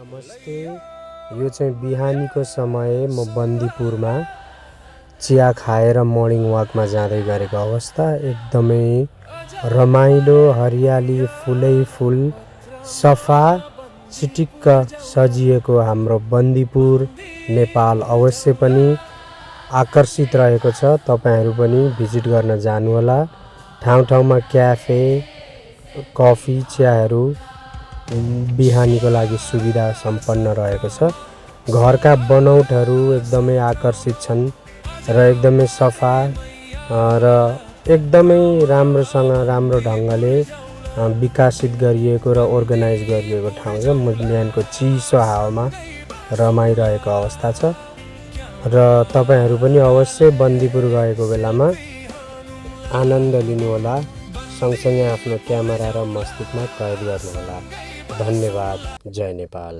नमस्ते। यो चाहिँ बिहानीको समय म बन्दीपुरमा चिया खाएर मर्निङ वाकमा जाँदै गरेको अवस्था। एकदमै रमाइलो, हरियाली, फुलै फुल, सफा चिटिक्क सजिएको हाम्रो बन्दीपुर नेपाल अवश्य पनि आकर्षित रहेको छ। तपाईहरू पनि भिजिट गर्न जानुहोला। ठाउँ ठाउँमा क्याफे, कफी, चियाहरू बिहानीको लागि सुविधा सम्पन्न रहेको छ। घरका बनौटहरू एकदमै आकर्षित छन् र एकदमै सफा र एकदमै राम्रोसँग राम्रो ढङ्गले विकसित गरिएको र अर्गनाइज गरिएको ठाउँ छ। बिहानको चिसो हावामा रमाइरहेको अवस्था छ र तपाईहरू पनि अवश्य बन्दीपुर गएको बेलामा आनन्द लिनुहोला। सँगसँगै आफ्नो क्यामेरा र मस्तिष्कमा कैद गर्नुहोला। धन्यवाद। जय नेपाल।